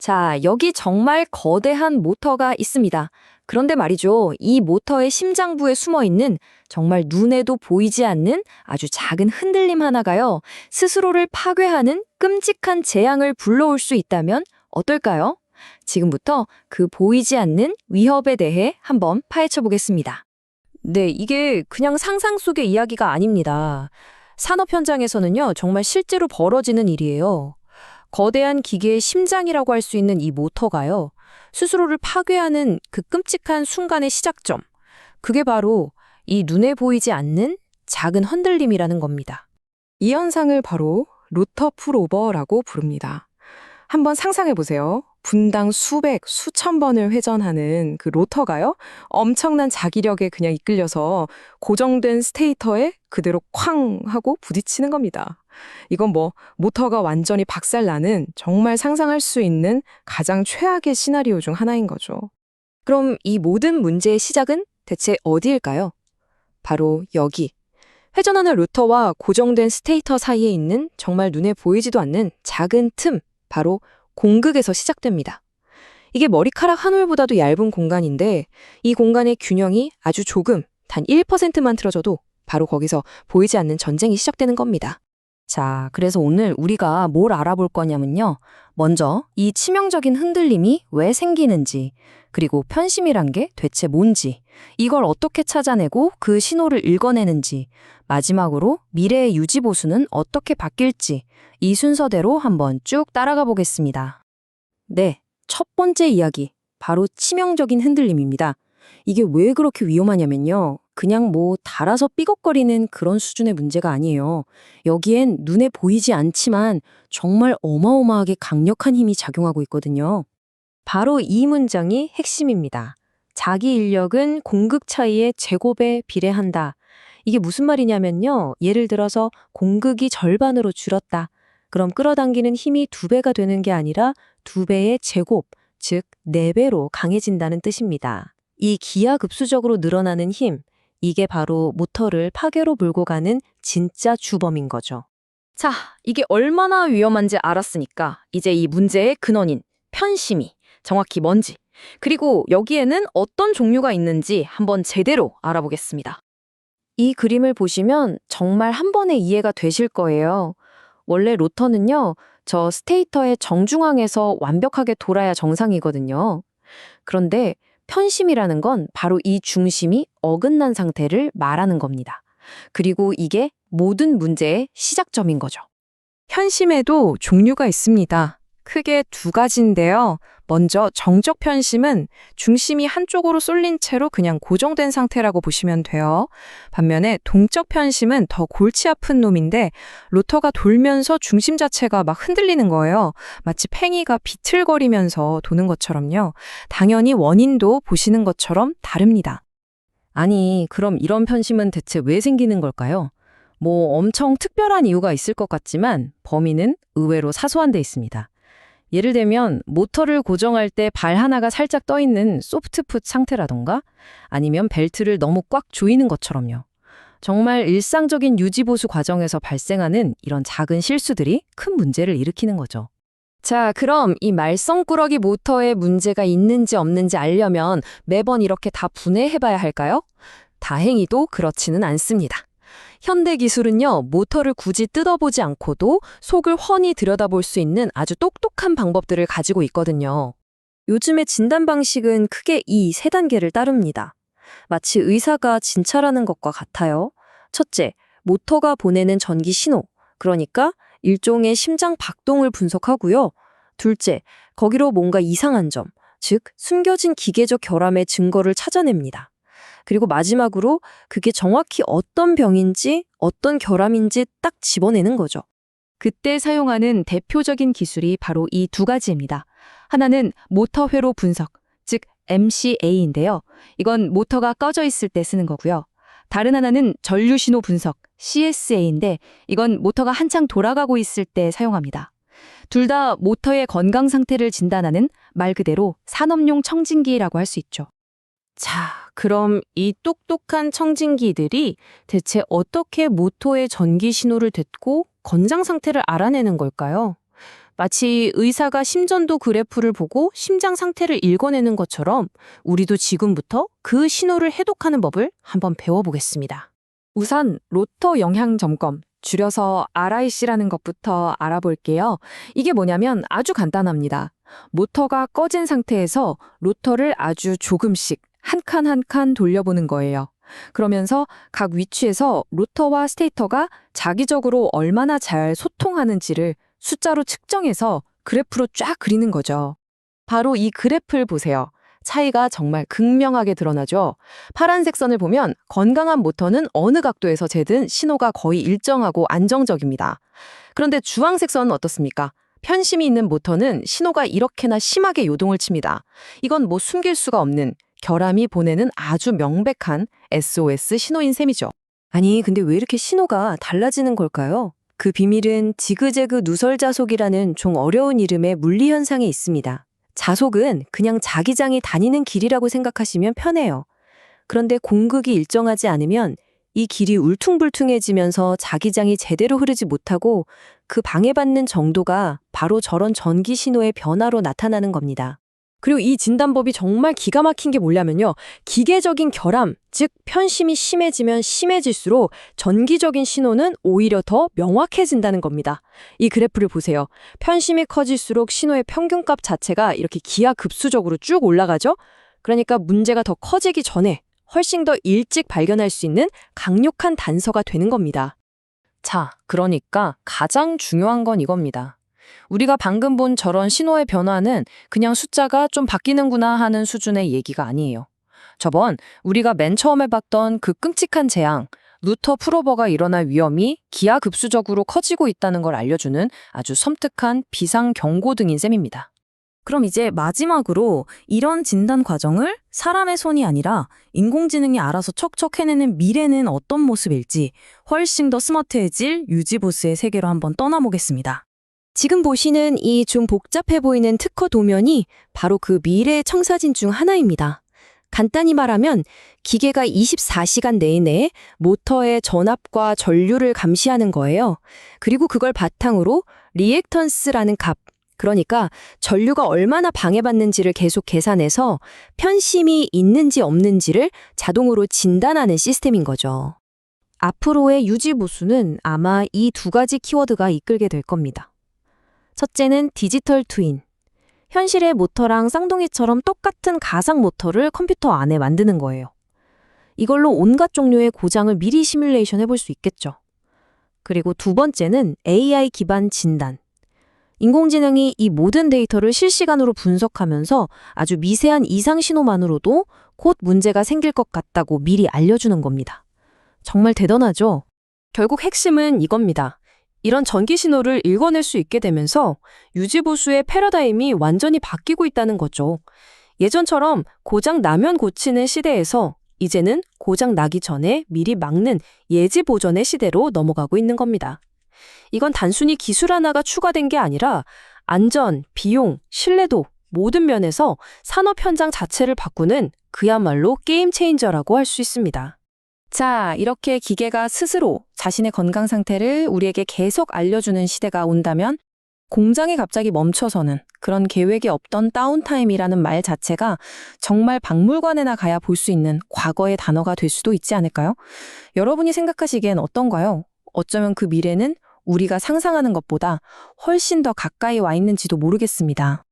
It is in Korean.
자, 여기 정말 거대한 모터가 있습니다. 그런데 말이죠. 이 모터의 심장부에 숨어 있는 정말 눈에도 보이지 않는 아주 작은 흔들림 하나가요. 스스로를 파괴하는 끔찍한 재앙을 불러올 수 있다면 어떨까요? 지금부터 그 보이지 않는 위협에 대해 한번 파헤쳐 보겠습니다. 네, 이게 그냥 상상 속의 이야기가 아닙니다. 산업 현장에서는요, 정말 실제로 벌어지는 일이에요. 거대한 기계의 심장이라고 할 수 있는 이 모터가요, 스스로를 파괴하는 그 끔찍한 순간의 시작점. 그게 바로 이 눈에 보이지 않는 작은 흔들림이라는 겁니다. 이 현상을 바로 로터 풀오버라고 부릅니다. 한번 상상해 보세요. 분당 수백, 수천 번을 회전하는 그 로터가요, 엄청난 자기력에 그냥 이끌려서 고정된 스테이터에 그대로 쾅 하고 부딪히는 겁니다. 이건 뭐 모터가 완전히 박살나는 정말 상상할 수 있는 가장 최악의 시나리오 중 하나인 거죠. 그럼 이 모든 문제의 시작은 대체 어디일까요? 바로 여기. 회전하는 로터와 고정된 스테이터 사이에 있는 정말 눈에 보이지도 않는 작은 틈, 바로 공극에서 시작됩니다. 이게 머리카락 한 올보다도 얇은 공간인데 이 공간의 균형이 아주 조금, 단 1%만 틀어져도 바로 거기서 보이지 않는 전쟁이 시작되는 겁니다. 자, 그래서 오늘 우리가 뭘 알아볼 거냐면요. 먼저 이 치명적인 흔들림이 왜 생기는지, 그리고 편심이란 게 대체 뭔지, 이걸 어떻게 찾아내고 그 신호를 읽어내는지, 마지막으로 미래의 유지보수는 어떻게 바뀔지, 이 순서대로 한번 쭉 따라가 보겠습니다. 네, 첫 번째 이야기, 바로 치명적인 흔들림입니다. 이게 왜 그렇게 위험하냐면요. 그냥 뭐 달아서 삐걱거리는 그런 수준의 문제가 아니에요. 여기엔 눈에 보이지 않지만 정말 어마어마하게 강력한 힘이 작용하고 있거든요. 바로 이 문장이 핵심입니다. 자기 인력은 공급 차이의 제곱에 비례한다. 이게 무슨 말이냐면요. 예를 들어서 공급이 절반으로 줄었다. 그럼 끌어당기는 힘이 2배가 되는 게 아니라 2배의 제곱, 즉 4배로 강해진다는 뜻입니다. 이 기하급수적으로 늘어나는 힘, 이게 바로 모터를 파괴로 몰고 가는 진짜 주범인 거죠. 자, 이게 얼마나 위험한지 알았으니까 이제 이 문제의 근원인 편심이 정확히 뭔지, 그리고 여기에는 어떤 종류가 있는지 한번 제대로 알아보겠습니다. 이 그림을 보시면 정말 한 번에 이해가 되실 거예요. 원래 로터는요, 저 스테이터의 정중앙에서 완벽하게 돌아야 정상이거든요. 그런데 편심이라는 건 바로 이 중심이 어긋난 상태를 말하는 겁니다. 그리고 이게 모든 문제의 시작점인 거죠. 편심에도 종류가 있습니다. 크게 2가지인데요. 먼저 정적 편심은 중심이 한쪽으로 쏠린 채로 그냥 고정된 상태라고 보시면 돼요. 반면에 동적 편심은 더 골치 아픈 놈인데 로터가 돌면서 중심 자체가 막 흔들리는 거예요. 마치 팽이가 비틀거리면서 도는 것처럼요. 당연히 원인도 보시는 것처럼 다릅니다. 아니, 그럼 이런 편심은 대체 왜 생기는 걸까요? 뭐 엄청 특별한 이유가 있을 것 같지만 범위는 의외로 사소한 데 있습니다. 예를 들면 모터를 고정할 때 발 하나가 살짝 떠 있는 소프트풋 상태라던가 아니면 벨트를 너무 꽉 조이는 것처럼요. 정말 일상적인 유지보수 과정에서 발생하는 이런 작은 실수들이 큰 문제를 일으키는 거죠. 자, 그럼 이 말썽꾸러기 모터에 문제가 있는지 없는지 알려면 매번 이렇게 다 분해해봐야 할까요? 다행히도 그렇지는 않습니다. 현대 기술은요, 모터를 굳이 뜯어보지 않고도 속을 훤히 들여다볼 수 있는 아주 똑똑한 방법들을 가지고 있거든요. 요즘의 진단 방식은 크게 이 3단계를 따릅니다. 마치 의사가 진찰하는 것과 같아요. 첫째, 모터가 보내는 전기 신호, 그러니까 일종의 심장 박동을 분석하고요. 둘째, 거기로 뭔가 이상한 점, 즉 숨겨진 기계적 결함의 증거를 찾아냅니다. 그리고 마지막으로 그게 정확히 어떤 병인지 어떤 결함인지 딱 집어내는 거죠. 그때 사용하는 대표적인 기술이 바로 이 2가지입니다. 하나는 모터 회로 분석, 즉 MCA인데요. 이건 모터가 꺼져 있을 때 쓰는 거고요. 다른 하나는 전류 신호 분석, CSA인데 이건 모터가 한창 돌아가고 있을 때 사용합니다. 둘 다 모터의 건강 상태를 진단하는 말 그대로 산업용 청진기라고 할 수 있죠. 자, 그럼 이 똑똑한 청진기들이 대체 어떻게 모터의 전기 신호를 듣고 건장 상태를 알아내는 걸까요? 마치 의사가 심전도 그래프를 보고 심장 상태를 읽어내는 것처럼 우리도 지금부터 그 신호를 해독하는 법을 한번 배워보겠습니다. 우선 로터 영향 점검, 줄여서 RIC라는 것부터 알아볼게요. 이게 뭐냐면 아주 간단합니다. 모터가 꺼진 상태에서 로터를 아주 조금씩 한 칸 한 칸 돌려보는 거예요. 그러면서 각 위치에서 로터와 스테이터가 자기적으로 얼마나 잘 소통하는지를 숫자로 측정해서 그래프로 쫙 그리는 거죠. 바로 이 그래프를 보세요. 차이가 정말 극명하게 드러나죠. 파란색 선을 보면 건강한 모터는 어느 각도에서 재든 신호가 거의 일정하고 안정적입니다. 그런데 주황색 선은 어떻습니까? 편심이 있는 모터는 신호가 이렇게나 심하게 요동을 칩니다. 이건 뭐 숨길 수가 없는 결함이 보내는 아주 명백한 SOS 신호인 셈이죠. 아니, 근데 왜 이렇게 신호가 달라지는 걸까요? 그 비밀은 지그재그 누설자속이라는 좀 어려운 이름의 물리 현상에 있습니다. 자속은 그냥 자기장이 다니는 길이라고 생각하시면 편해요. 그런데 공극이 일정하지 않으면 이 길이 울퉁불퉁해지면서 자기장이 제대로 흐르지 못하고 그 방해받는 정도가 바로 저런 전기 신호의 변화로 나타나는 겁니다. 그리고 이 진단법이 정말 기가 막힌 게 뭐냐면요. 기계적인 결함, 즉 편심이 심해지면 심해질수록 전기적인 신호는 오히려 더 명확해진다는 겁니다. 이 그래프를 보세요. 편심이 커질수록 신호의 평균값 자체가 이렇게 기하급수적으로 쭉 올라가죠. 그러니까 문제가 더 커지기 전에 훨씬 더 일찍 발견할 수 있는 강력한 단서가 되는 겁니다. 자, 그러니까 가장 중요한 건 이겁니다. 우리가 방금 본 저런 신호의 변화는 그냥 숫자가 좀 바뀌는구나 하는 수준의 얘기가 아니에요. 저번 우리가 맨 처음에 봤던 그 끔찍한 재앙, 루터 풀오버가 일어날 위험이 기하급수적으로 커지고 있다는 걸 알려주는 아주 섬뜩한 비상 경고등인 셈입니다. 그럼 이제 마지막으로 이런 진단 과정을 사람의 손이 아니라 인공지능이 알아서 척척 해내는 미래는 어떤 모습일지 훨씬 더 스마트해질 유지보스의 세계로 한번 떠나보겠습니다. 지금 보시는 이 좀 복잡해 보이는 특허 도면이 바로 그 미래의 청사진 중 하나입니다. 간단히 말하면 기계가 24시간 내내 모터의 전압과 전류를 감시하는 거예요. 그리고 그걸 바탕으로 리액턴스라는 값, 그러니까 전류가 얼마나 방해받는지를 계속 계산해서 편심이 있는지 없는지를 자동으로 진단하는 시스템인 거죠. 앞으로의 유지보수는 아마 이 두 가지 키워드가 이끌게 될 겁니다. 첫째는 디지털 트윈. 현실의 모터랑 쌍둥이처럼 똑같은 가상 모터를 컴퓨터 안에 만드는 거예요. 이걸로 온갖 종류의 고장을 미리 시뮬레이션 해볼 수 있겠죠. 그리고 두 번째는 AI 기반 진단. 인공지능이 이 모든 데이터를 실시간으로 분석하면서 아주 미세한 이상 신호만으로도 곧 문제가 생길 것 같다고 미리 알려주는 겁니다. 정말 대단하죠? 결국 핵심은 이겁니다. 이런 전기 신호를 읽어낼 수 있게 되면서 유지보수의 패러다임이 완전히 바뀌고 있다는 거죠. 예전처럼 고장 나면 고치는 시대에서 이제는 고장 나기 전에 미리 막는 예지 보전의 시대로 넘어가고 있는 겁니다. 이건 단순히 기술 하나가 추가된 게 아니라 안전, 비용, 신뢰도 모든 면에서 산업 현장 자체를 바꾸는 그야말로 게임 체인저라고 할 수 있습니다. 자, 이렇게 기계가 스스로 자신의 건강 상태를 우리에게 계속 알려주는 시대가 온다면 공장이 갑자기 멈춰서는 그런 계획이 없던 다운타임이라는 말 자체가 정말 박물관에나 가야 볼 수 있는 과거의 단어가 될 수도 있지 않을까요? 여러분이 생각하시기엔 어떤가요? 어쩌면 그 미래는 우리가 상상하는 것보다 훨씬 더 가까이 와 있는지도 모르겠습니다.